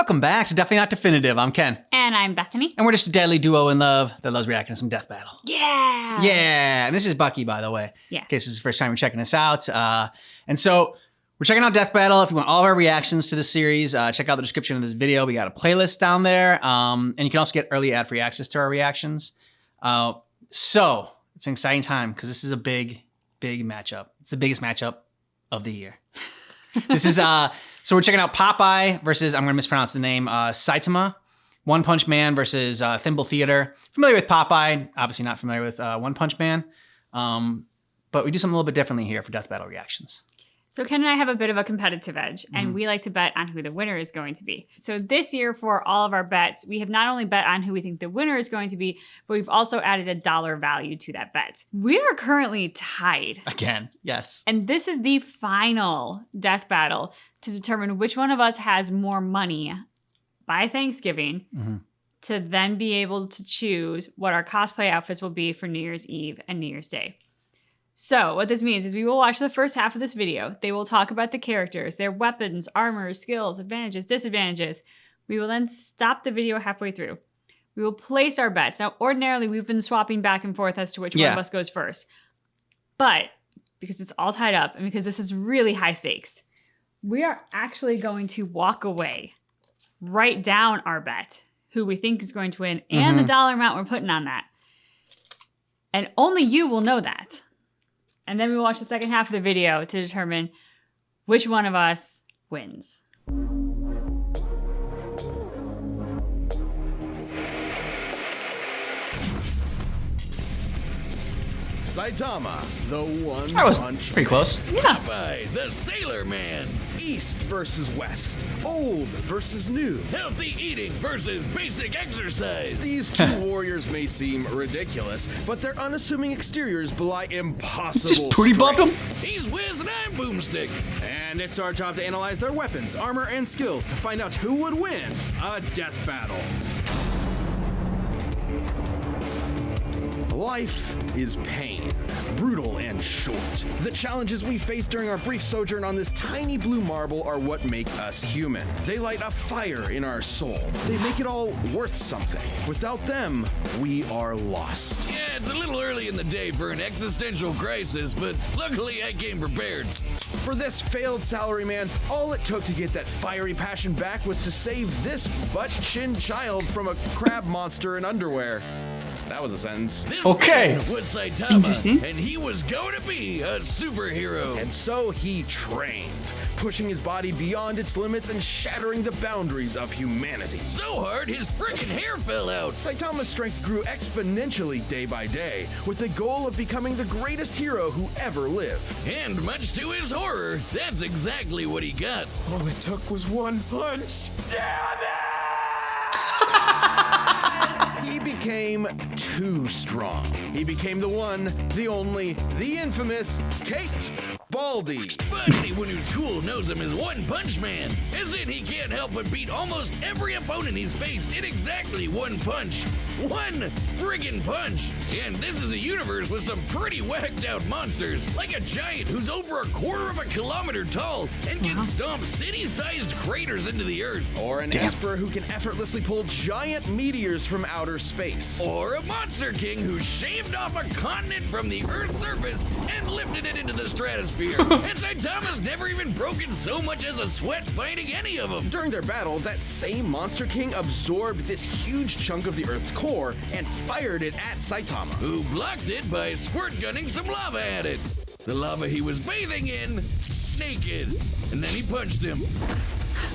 Welcome back to Definitely Not Definitive. I'm Ken. And I'm Bethany. And we're just a deadly duo in love that loves reacting to some death battle. Yeah. Yeah. And this is Bucky, by the way. Yeah. In case this is the first time you're checking us out. And so we're checking out Death Battle. If you want all of our reactions to this series, check out the description of this video. We got a playlist down there. And you can also get early ad-free access to our reactions. So it's an exciting time because this is a big matchup. It's the biggest matchup of the year. This is, so we're checking out Popeye versus, I'm going to mispronounce the name, Saitama. One Punch Man versus Thimble Theater. Familiar with Popeye, obviously not familiar with One Punch Man. But we do something a little bit differently here for Death Battle reactions. So Ken and I have a bit of a competitive edge, and we like to bet on who the winner is going to be. So this year, for all of our bets, we have not only bet on who we think the winner is going to be, but we've also added a dollar value to that bet. We are currently tied. Again, yes. And this is the final death battle to determine which one of us has more money by Thanksgiving to then be able to choose what our cosplay outfits will be for New Year's Eve and New Year's Day. So what this means is we will watch the first half of this video. They will talk about the characters, their weapons, armor, skills, advantages, disadvantages. We will then stop the video halfway through. We will place our bets. Now, ordinarily, we've been swapping back and forth as to which one of us goes first. But because it's all tied up and because this is really high stakes, we are actually going to walk away, write down our bet, who we think is going to win, and the dollar amount we're putting on that. And only you will know that. And then we watch the second half of the video to determine which one of us wins. Saitama, the one That was punch pretty close. Popeye, the Sailor Man. East versus West. Old versus new. Healthy eating versus basic exercise. These two warriors may seem ridiculous, but their unassuming exteriors belie impossible Just booty bump him? strength. He's Wiz and I'm Boomstick. And it's our job to analyze their weapons, armor, and skills to find out who would win a death battle. Life is pain, brutal and short. The challenges we face during our brief sojourn on this tiny blue marble are what make us human. They light a fire in our soul. They make it all worth something. Without them, we are lost. Yeah, it's a little early in the day for an existential crisis, but luckily I came prepared. For this failed salaryman, all it took to get that fiery passion back was to save this butt-chin child from a crab monster in underwear. That was a sentence. This Okay. man was Saitama, Interesting. and he was going to be a superhero. And so he trained, pushing his body beyond its limits and shattering the boundaries of humanity. So hard, his frickin' hair fell out. Saitama's strength grew exponentially day by day, with the goal of becoming the greatest hero who ever lived. And much to his horror, that's exactly what he got. All it took was one punch. Damn it! He became too strong. He became the one, the only, the infamous Kate Baldy. But anyone who's cool knows him as One Punch Man, as in he can't help but beat almost every opponent he's faced in exactly one punch. One friggin' punch! And this is a universe with some pretty whacked out monsters, like a giant who's over 1/4 kilometer tall and can stomp city-sized craters into the earth. Or an Esper who can effortlessly pull giant meteors from outer space. Or a Monster King who shaved off a continent from the Earth's surface and lifted it into the stratosphere. And Saitama's never even broken so much as a sweat fighting any of them. During their battle, that same Monster King absorbed this huge chunk of the Earth's core and fired it at Saitama. Who blocked it by squirt gunning some lava at it. The lava he was bathing in, naked. And then he punched him.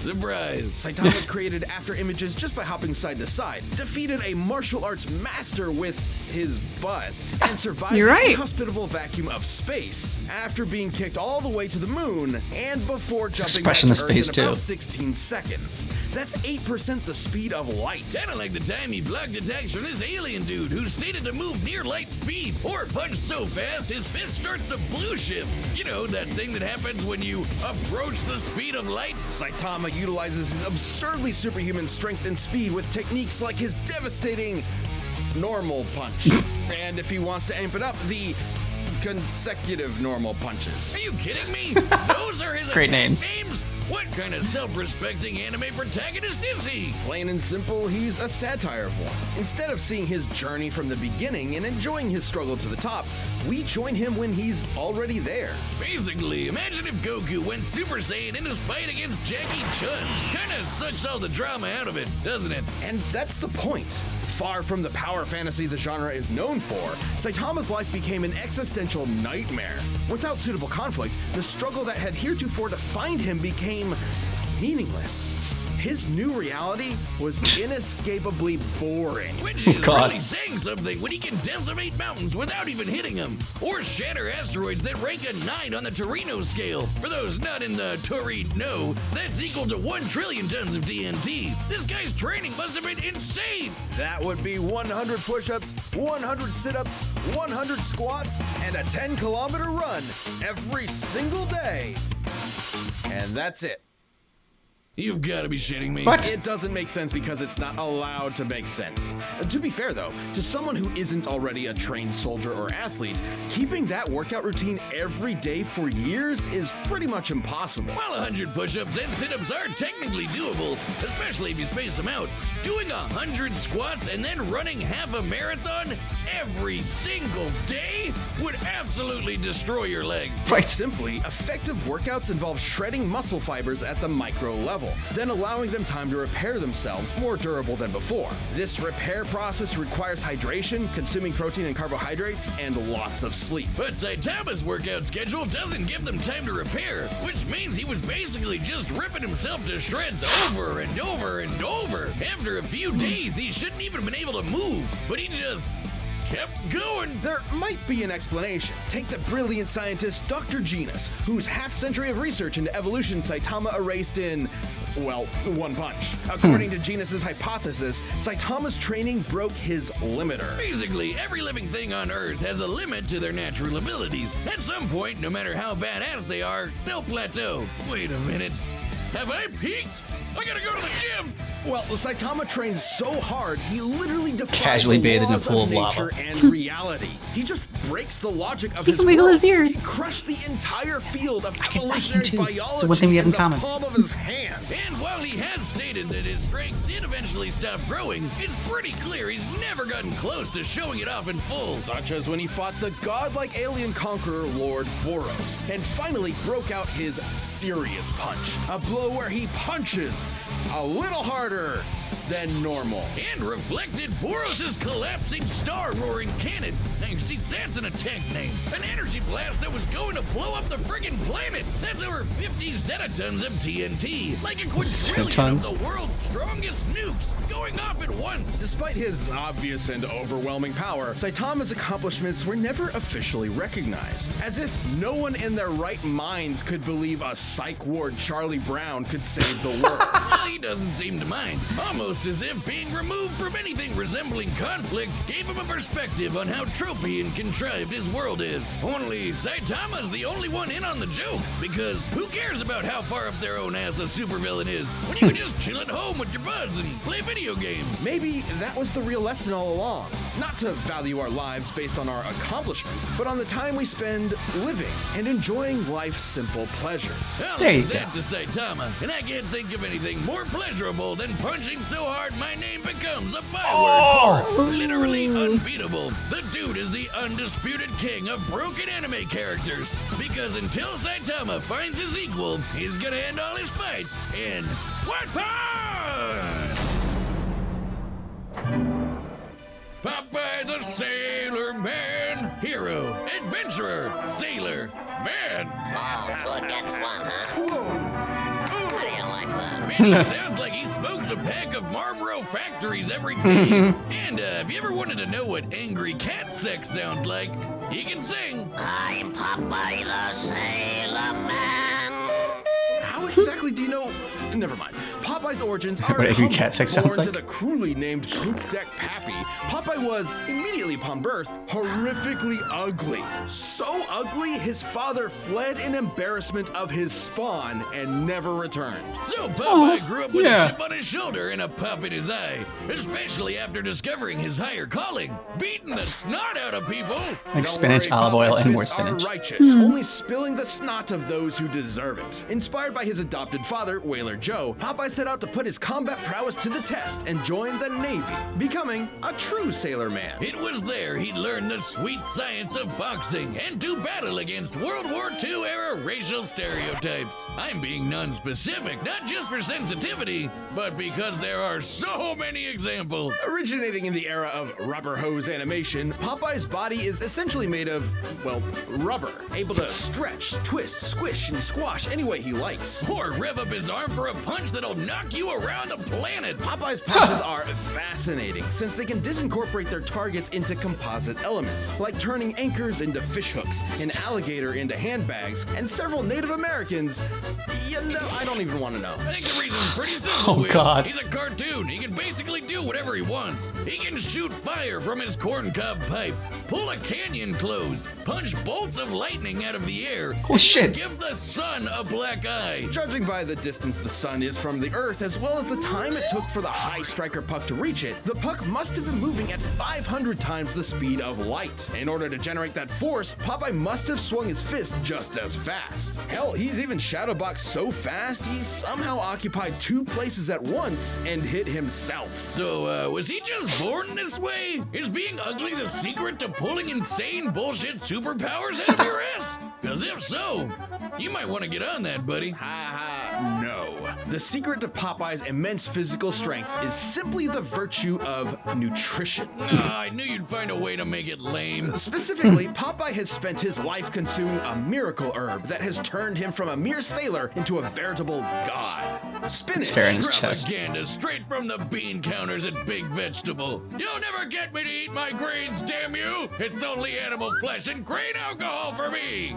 Surprise. Saitama created after images just by hopping side to side, defeated a martial arts master with his butt, and survived You're right. the inhospitable vacuum of space after being kicked all the way to the moon and before jumping back Expression to of Earth space, in too. about 16 seconds. That's 8% the speed of light. Kinda like the time he blocked attacks from this alien dude who stated to move near light speed or punch so fast his fist starts to blue shift. You know, that thing that happens when you approach the speed of light? Saitama utilizes his absurdly superhuman strength and speed with techniques like his devastating normal punch. And if he wants to amp it up, the consecutive normal punches. Are you kidding me? Those are his Great attack names. names? What kind of self-respecting anime protagonist is he? Plain and simple, he's a satire of one. Instead of seeing his journey from the beginning and enjoying his struggle to the top, we join him when he's already there. Basically, imagine if Goku went Super Saiyan in his fight against Jackie Chun. Kinda sucks all the drama out of it, doesn't it? And that's the point. Far from the power fantasy the genre is known for, Saitama's life became an existential nightmare. Without suitable conflict, the struggle that had heretofore defined him became meaningless. His new reality was inescapably boring. Which is God. really saying something when he can decimate mountains without even hitting them, or shatter asteroids that rank a 9 on the Torino scale. For those not in the Torino, that's equal to 1 trillion tons of TNT. This guy's training must have been insane. That would be 100 push-ups, 100 sit-ups, 100 squats, and a 10-kilometer run every single day. And that's it. You've got to be shitting me. What? It doesn't make sense because it's not allowed to make sense. To be fair though, to someone who isn't already a trained soldier or athlete, keeping that workout routine every day for years is pretty much impossible. While 100 push-ups and sit-ups are technically doable, especially if you space them out, doing 100 squats and then running half a marathon every single day would absolutely destroy your legs. Right. Simply, effective workouts involve shredding muscle fibers at the micro level, then allowing them time to repair themselves more durable than before. This repair process requires hydration, consuming protein and carbohydrates, and lots of sleep. But Saitama's workout schedule doesn't give them time to repair, which means he was basically just ripping himself to shreds over and over and over. After a few days, he shouldn't even have been able to move, but he just kept going. There might be an explanation. Take the brilliant scientist Dr. Genus, whose half-century of research into evolution Saitama erased in, well, one punch. According to Genus's hypothesis, Saitama's training broke his limiter. Basically, every living thing on Earth has a limit to their natural abilities. At some point, no matter how badass they are, they'll plateau. Wait a minute. Have I peaked? I gotta go to the gym. Well, Saitama trains so hard, he literally defies Casually the bathed in a laws pool of of lava. nature and reality. He just breaks the logic of He his can wiggle world. his ears. He crushed the entire field of can evolutionary too. It's biology the one thing we have in the common. palm of his hand. And while he has stated that his strength did eventually stop growing, it's pretty clear he's never gotten close to showing it off in full. Such as when he fought the godlike alien conqueror Lord Boros, and finally broke out his serious punch. A blow where he punches a little harder than normal. And reflected Boros' collapsing star-roaring cannon. Now you see, that's an attack name. An energy blast that was going to blow up the friggin' planet. That's over 50 zetatons of TNT. Like a quadrillion Zetatons? of the world's strongest nukes going off at once. Despite his obvious and overwhelming power, Saitama's accomplishments were never officially recognized. As if no one in their right minds could believe a psych ward Charlie Brown could save the world. Well, he doesn't seem to mind. Almost as if being removed from anything resembling conflict gave him a perspective on how tropey and contrived his world is. Only Saitama's the only one in on the joke, because who cares about how far up their own ass a supervillain is when you can just chill at home with your buds and play video games? Maybe that was the real lesson all along. Not to value our lives based on our accomplishments, but on the time we spend living and enjoying life's simple pleasures. I'll There you leave that go. to Saitama, and I can't think of anything more pleasurable than punching so hard my name becomes a byword for literally unbeatable. The dude is the undisputed king of broken anime characters, because until Saitama finds his equal, he's gonna end all his fights in one punch! Popeye the Sailor Man, hero, adventurer, sailor, man. Oh, two against one, huh? How do you like that? Man, he sounds like he smokes a pack of Marlboro Factories every day. And if you ever wanted to know what angry cat sex sounds like, he can sing. I'm Popeye the Sailor Man. How exactly do you know? Never mind. Popeye's origins are What angry humble. cat sex Born sounds like? to the cruelly named Poop Deck Pappy, Popeye was, immediately upon birth, horrifically ugly. So ugly, his father fled in embarrassment of his spawn and never returned. So Popeye grew up with yeah. a chip on his shoulder and a pop in his eye, especially after discovering his higher calling, beating the snot out of people. Like Don't spinach, worry, olive oil, Popeye's and more fists are spinach. righteous, only spilling the snot of those who deserve it. Inspired by his adopted father, Whaler Joe, Popeye set out to put his combat prowess to the test and join the Navy, becoming a true sailor man. It was there he learned the sweet science of boxing and to battle against World War II era racial stereotypes. I'm being non-specific, not just for sensitivity, but because there are so many examples. Originating in the era of rubber hose animation, Popeye's body is essentially made of, well, rubber, able to stretch, twist, squish, and squash any way he likes. Or rev up his arm for a punch that'll knock you around the planet. Popeye's punches are fascinating since they can disincorporate their targets into composite elements, like turning anchors into fish hooks, an alligator into handbags, and several Native Americans. You know, I don't even want to know. I think the reason's pretty simple, Oh, Wiz. God. He's a cartoon. He can basically do whatever he wants. He can shoot fire from his corncob pipe, pull a canyon closed, punch bolts of lightning out of the air, Oh, shit. give the sun a black eye. Judging by the distance the sun is from the Earth, as well as the time it took for the high striker puck to reach it, the puck must have been moving at 500 times the speed of light. In order to generate that force, Popeye must have swung his fist just as fast. Hell, he's even shadowboxed so fast, he's somehow occupied 2 places at once and hit himself. So, was he just born this way? Is being ugly the secret to pulling insane bullshit superpowers out of your ass? Because if so, you might want to get on that, buddy. No. The secret to Popeye's immense physical strength is simply the virtue of nutrition. I knew you'd find a way to make it lame. Specifically, Popeye has spent his life consuming a miracle herb that has turned him from a mere sailor into a veritable god. Spinach. hair in his chest. Propaganda straight from the bean counters at Big Vegetable. You'll never get me to eat my grains, damn you! It's only animal flesh and grain alcohol for me!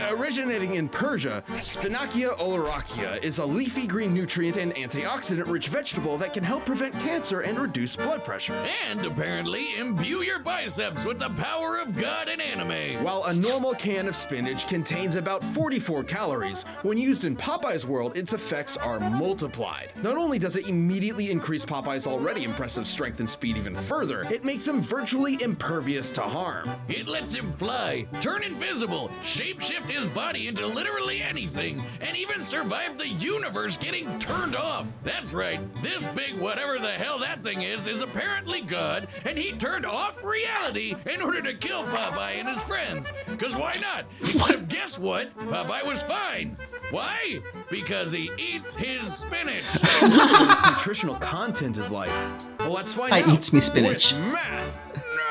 Originating in Persia, Spinacia oleracea is a leafy green nutrient and antioxidant-rich vegetable that can help prevent cancer and reduce blood pressure. And apparently imbue your biceps with the power of God and anime. While a normal can of spinach contains about 44 calories, when used in Popeye's world, its effects are multiplied. Not only does it immediately increase Popeye's already impressive strength and speed even further, it makes him virtually impervious to harm. It lets him fly, turn invisible, shapeshift his body into literally anything, and even survive the universe getting turned off. That's right, this big whatever the hell that thing is apparently God, and he turned off reality in order to kill Popeye and his friends. Cause why not? Except guess what? Popeye was fine. Why? Because he eats his spinach. What its nutritional content is like. Well, let's find I out. eats me spinach. With math. No!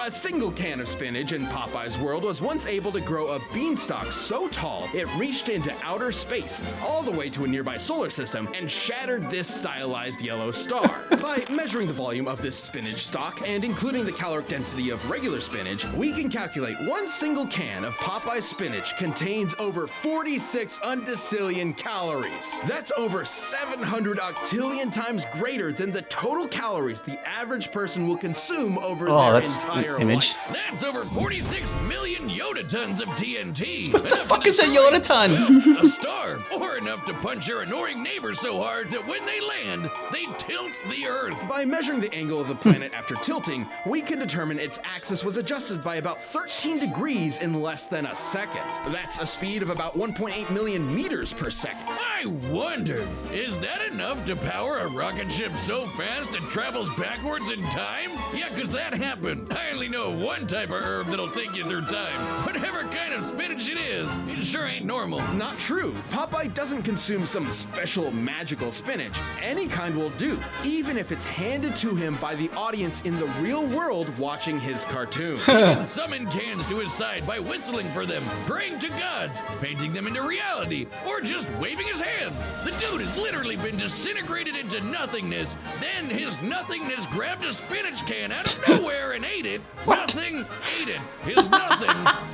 A single can of spinach in Popeye's world was once able to grow a beanstalk so tall it reached into outer space, all the way to a nearby solar system, and shattered this stylized yellow star. By measuring the volume of this spinach stalk and including the caloric density of regular spinach, we can calculate one single can of Popeye's spinach contains over 46 undecillion calories. That's over 700 octillion times greater than the total calories the average person will consume over Oh, their that's entire an image. life. That's over 46 million Yoda tons of TNT. What the fuck is a Yoda ton? A star, or enough to punch your annoying neighbor so hard that when they land, they tilt the Earth. By measuring the angle of the planet after tilting, we can determine its axis was adjusted by about 13 degrees in less than a second. That's a speed of about 1.8 million meters per second. I wonder, is that enough to power a rocket ship so fast it travels backwards in time? Yeah, because that happened. I only know of one type of herb that'll take you through time. Whatever kind of spinach it sure ain't normal. Not true. Popeye doesn't consume some special magical spinach. Any kind will do, even if it's handed to him by the audience in the real world watching his cartoon. He can summon cans to his side by whistling for them, praying to gods, painting them into reality, or just waving his hand. The dude has literally been disintegrated into nothingness. Then his nothingness grabbed a spinach can out of nowhere and ate it. Nothing ate it. His nothing.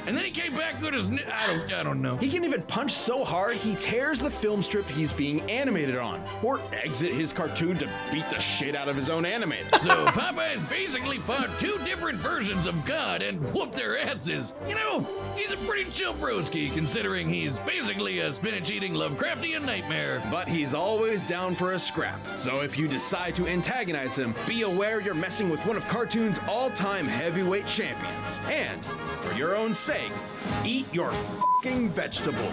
And then he came back good as I don't know. He can even punch so hard he tears the film strip he's being animated on, or exit his cartoon to beat the shit out of his own animator. So Popeye's basically fought 2 different versions of God and whooped their asses. You know, he's a pretty chill broski considering he's basically a spinach-eating Lovecraftian nightmare. But he's always down for a scrap, so if you decide to antagonize him, be aware you're messing with one of cartoon's all-time heavyweight champions. And, for your own sake, eat your f***ing vegetables.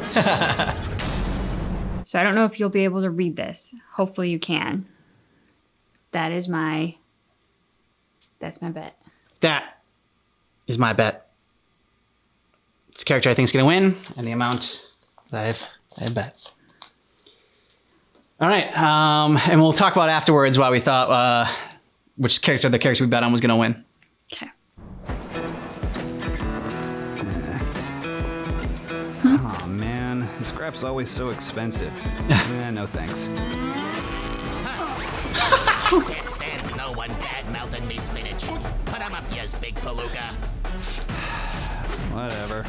So I don't know if you'll be able to read this. Hopefully you can. That's my bet. That is my bet. It's the character I think is going to win, and the amount that I bet. All right, and we'll talk about afterwards why we thought which character the character we bet on was going to win. Okay. Oh man, this crap's always so expensive. No thanks. Can't stand no one bad mouthing me spinach. Put 'em up, yes, big palooka. Whatever.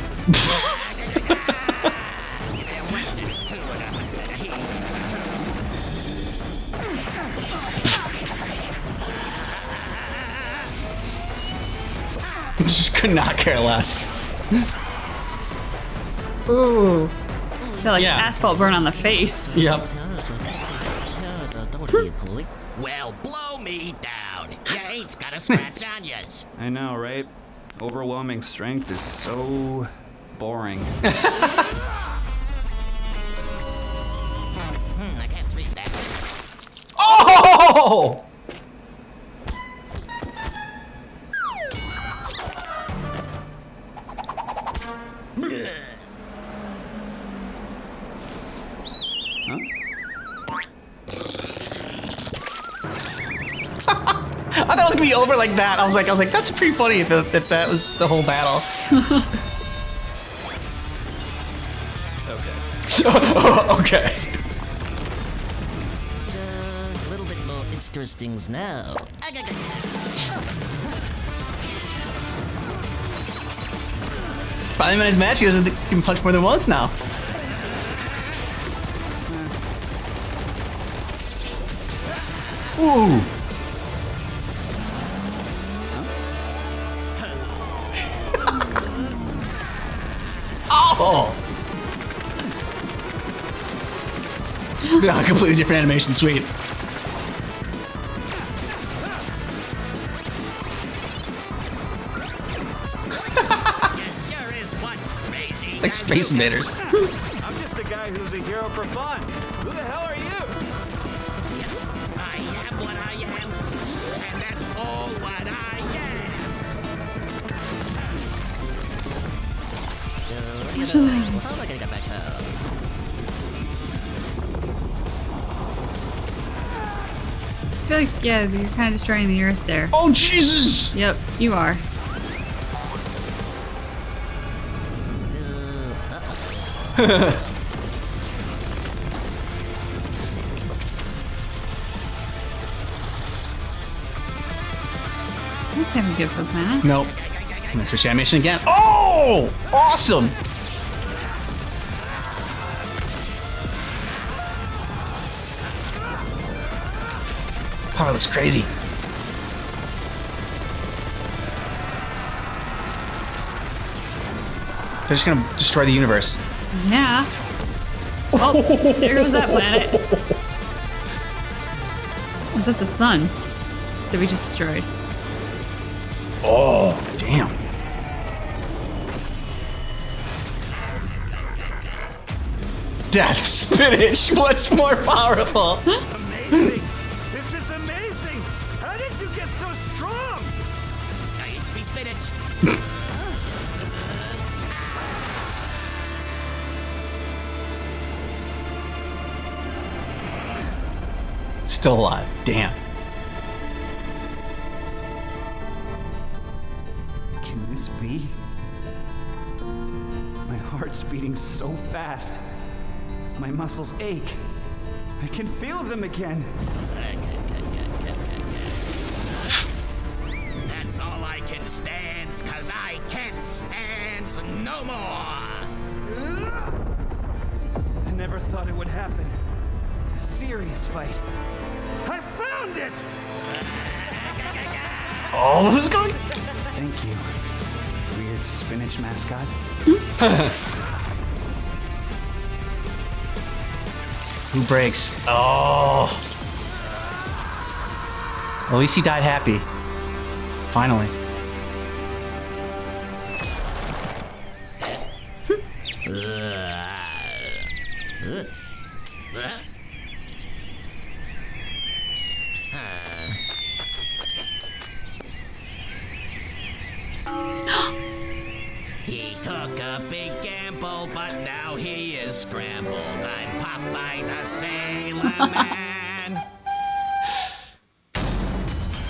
Just could not care less. Ooh. I feel like Yeah. asphalt burn on the face. Yep. Well, blow me down. You ain't got a scratch on yas. I know, right? Overwhelming strength is so boring. I can't read that. Oh! Huh? I thought it was gonna be over like that. I was like, that's pretty funny if that was the whole battle. Okay. Okay. A little bit more interesting now. Finally, in his match, he can punch more than once now. Ooh. Oh. Yeah, completely different animation. Sweet. You sure is one crazy. It's like Space Invaders. I'm just a guy who's a hero for fun. Who the hell are you? I am what I am, and that's all what I am. How am I gonna get back home? I feel like, yeah, you're kind of destroying the earth there. Oh Jesus! Yep, you are. That's having good for planet. Nope. I'm gonna switch animation again. Oh! Awesome! Power looks crazy. They're just gonna destroy the universe. Yeah. Oh, there goes that planet. Is that the sun that we just destroyed? Oh, damn. Death spinach. What's more powerful? Amazing! This is amazing! How did you get so strong? I eat me spinach. Still alive. Damn. Can this be? My heart's beating so fast. My muscles ache. I can feel them again. That's all I can stand, 'cause I can't stand no more. I never thought it would happen. A serious fight. I found it! Oh, who's going? Thank you, weird spinach mascot. Who breaks? Oh. At least he died happy. Finally. Huh? He took a big gamble, but now he is scrambled. I'm Popeye the Sailor Man.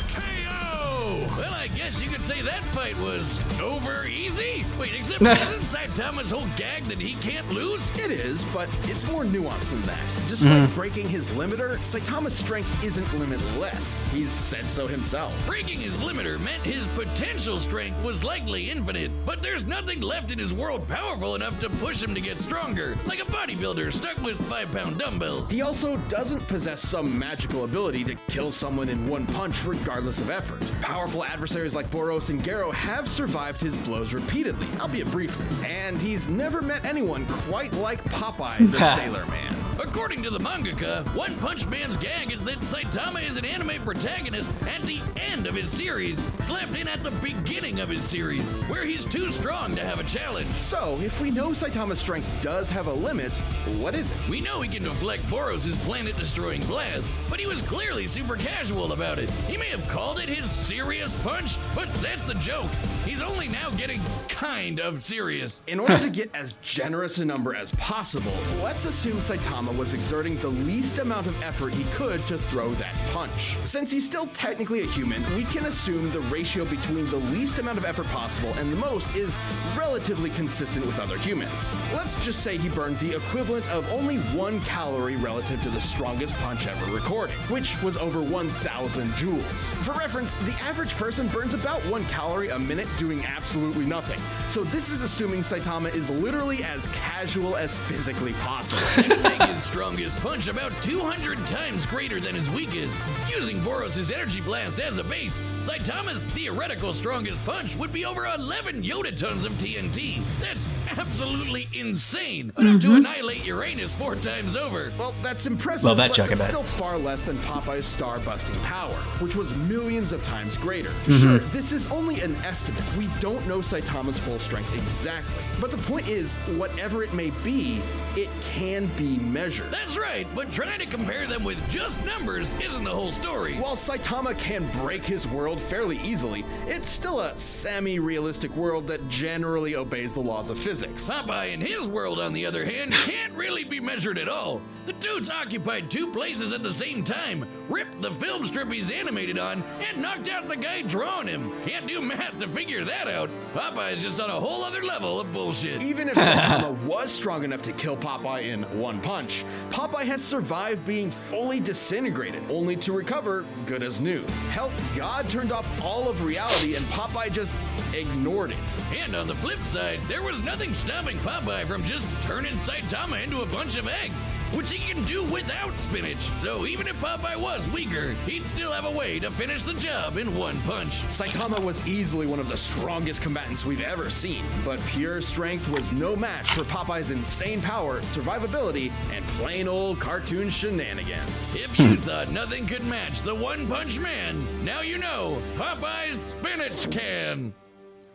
KO! Well, I guess you could say that fight was over easy. Wait, except isn't Saitama's whole gag that he can't lose? It is, but it's more nuanced than that. Despite breaking his limiter, Saitama's strength isn't limitless. He's said so himself. Breaking his limiter meant his potential strength was likely infinite, but there's nothing left in his world powerful enough to push him to get stronger, like a bodybuilder stuck with 5-pound dumbbells. He also doesn't possess some magical ability to kill someone in one punch regardless of effort. Powerful adversaries like Boros and Garo have survived his blows repeatedly, albeit briefly, and he's never met anyone quite like Popeye the Sailor Man. According to the mangaka, One Punch Man's gag is that Saitama is an anime protagonist at the end of his series, slapped in at the beginning of his series, where he's too strong to have a challenge. So, if we know Saitama's strength does have a limit, what is it? We know he can deflect Boros' planet-destroying blast, but he was clearly super casual about it. He may have called it his serious punch, but that's the joke. He's only now getting kind of serious. In order to get as generous a number as possible, let's assume Saitama was exerting the least amount of effort he could to throw that punch. Since he's still technically a human, we can assume the ratio between the least amount of effort possible and the most is relatively consistent with other humans. Let's just say he burned the equivalent of only 1 calorie relative to the strongest punch ever recorded, which was over 1,000 joules. For reference, the average person burns about 1 calorie a minute doing absolutely nothing. So this is assuming Saitama is literally as casual as physically possible. And to make his strongest punch about 200 times greater than his weakest. Using Boros' energy blast as a base, Saitama's theoretical strongest punch would be over 11 Yoda tons of TNT. That's absolutely insane. Enough to annihilate Uranus 4 times over. Well, that's impressive, Love that but joke, I it's bet. still far less than Popeye's star-busting power, which was millions of times greater. Sure, this is only an estimate. We don't know Saitama's full strength exactly. But the point is, whatever it may be, it can be measured. That's right, but trying to compare them with just numbers isn't the whole story. While Saitama can break his world fairly easily, it's still a semi-realistic world that generally obeys the laws of physics. Popeye in his world, on the other hand, can't really be measured at all. The dude's occupied 2 places at the same time, ripped the film strip he's animated on, and knocked out the guy drawing him. Can't do math to figure that out. Popeye's just on a whole other level of bullshit. Even if Saitama was strong enough to kill Popeye in 1 punch, Popeye has survived being fully disintegrated, only to recover good as new. Hell, God turned off all of reality and Popeye just ignored it. And on the flip side, there was nothing stopping Popeye from just turning Saitama into a bunch of eggs, which he can do without spinach. So even if Popeye was weaker, he'd still have a way to finish the job in 1 punch. Saitama was easily one of the strongest combatants we've ever seen, but pure strength was no match for Popeye's insane power, survivability, and plain old cartoon shenanigans. If you thought nothing could match the One Punch Man, now you know Popeye's spinach can.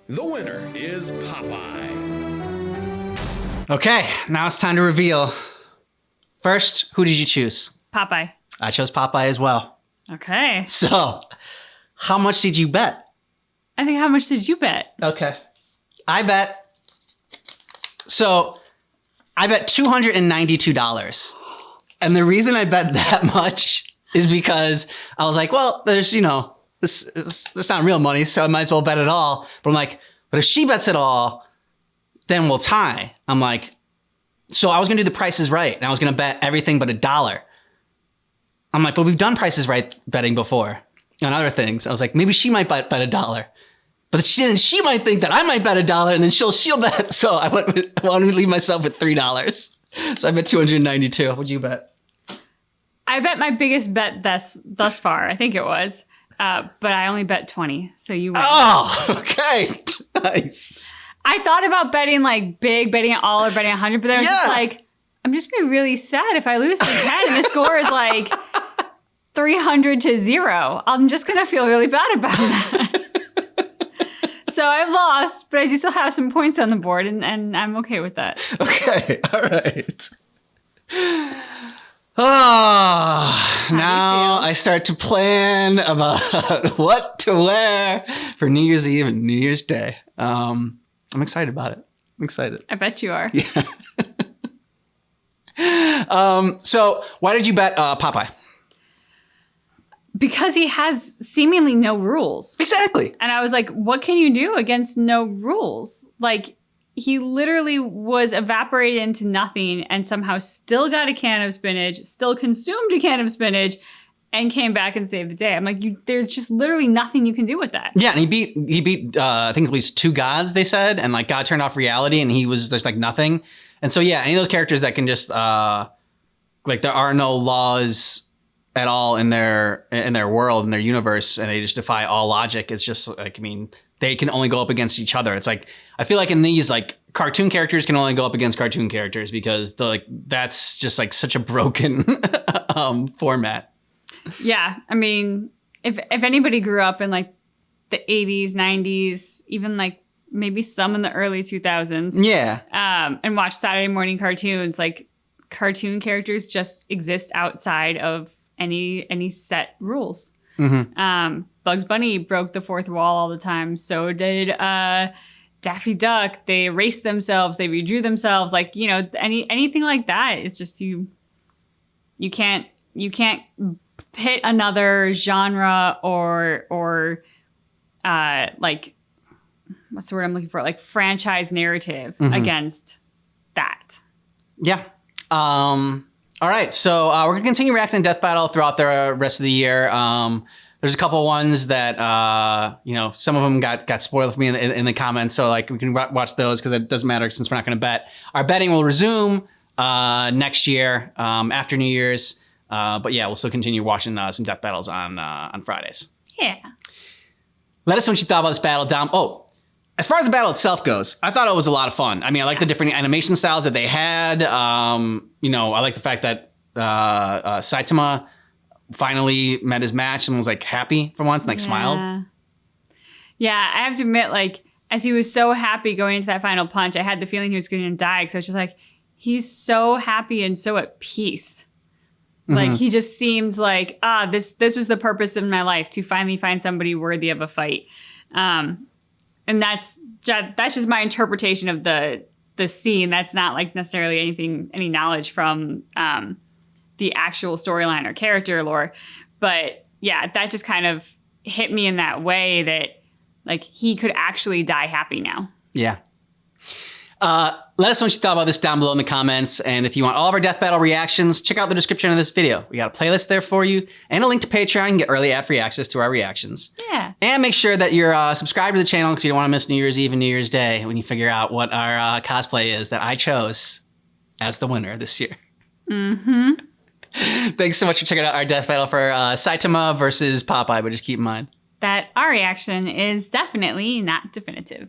The winner is Popeye. Okay, now it's time to reveal. First, who did you choose? Popeye. I chose Popeye as well. Okay. So, how much did you bet? I think how much did you bet? Okay. I bet $292. And the reason I bet that much is because I was like, well, there's, there's not real money, so I might as well bet it all. But I'm like, but if she bets it all, then we'll tie. I'm like, so I was going to do the Price is Right, and I was going to bet everything but $1. I'm like, but we've done Price is Right betting before on other things. I was like, maybe she might bet $1. But she might think that I might bet $1, and then she'll bet. So I wanted to leave myself with $3. So I bet 292. What'd you bet? I bet my biggest bet thus far. I think it was. But I only bet 20. So you win. Oh, okay. Nice. I thought about betting like big, betting it all or betting 100, but then I was just like, I'm just gonna be really sad if I lose to 10 and the score is like 300-0. I'm just gonna feel really bad about that. So I've lost, but I do still have some points on the board, and I'm okay with that. Okay. All right. Oh, do you now feel? I start to plan about what to wear for New Year's Eve and New Year's Day. I'm excited about it. I'm excited. I bet you are. So why did you bet Popeye? Because he has seemingly no rules. Exactly. And I was like, what can you do against no rules? Like, he literally was evaporated into nothing and somehow still got a can of spinach, still consumed a can of spinach, and came back and saved the day. I'm like, there's just literally nothing you can do with that. Yeah, and he beat I think at least 2 gods, they said, and like God turned off reality and he was there's like nothing. And so yeah, any of those characters that can just like there are no laws at all in their world, in their universe, and they just defy all logic. It's just like, I mean, they can only go up against each other. It's like, I feel like in these, like, cartoon characters can only go up against cartoon characters because that's just like such a broken format. Yeah, I mean, if anybody grew up in like the 80s, 90s, even like maybe some in the early 2000s, Yeah. and watched Saturday morning cartoons, like cartoon characters just exist outside of any set rules. Mm-hmm. Bugs Bunny broke the fourth wall all the time. So did Daffy Duck. They erased themselves. They redrew themselves. Like, you know, anything like that. It's just you can't pit another genre or like, what's the word I'm looking for? Like franchise narrative against that. Yeah. All right. So we're going to continue reacting to Death Battle throughout the rest of the year. There's a couple ones that, you know, some of them got spoiled for me in the comments. So like we can watch those because it doesn't matter since we're not going to bet. Our betting will resume next year after New Year's. But yeah, we'll still continue watching some Death Battles on Fridays. Yeah. Let us know what you thought about this battle down. Oh, as far as the battle itself goes, I thought it was a lot of fun. I mean, I like the different animation styles that they had. You know, I like the fact that Saitama finally met his match and was like happy for once and like smiled. Yeah, I have to admit, like, as he was so happy going into that final punch, I had the feeling he was going to die. So it's just like, he's so happy and so at peace. Like, he just seemed like, this was the purpose of my life, to finally find somebody worthy of a fight. And that's just my interpretation of the scene. That's not like necessarily any knowledge from the actual storyline or character lore. But yeah, that just kind of hit me in that way that like he could actually die happy now. Yeah. Let us know what you thought about this down below in the comments. And if you want all of our Death Battle reactions, check out the description of this video. We got a playlist there for you and a link to Patreon. You can get early ad-free access to our reactions. Yeah. And make sure that you're subscribed to the channel because you don't want to miss New Year's Eve and New Year's Day when you figure out what our cosplay is that I chose as the winner this year. Mm-hmm. Thanks so much for checking out our Death Battle for Saitama versus Popeye, but just keep in mind That our reaction is definitely not definitive.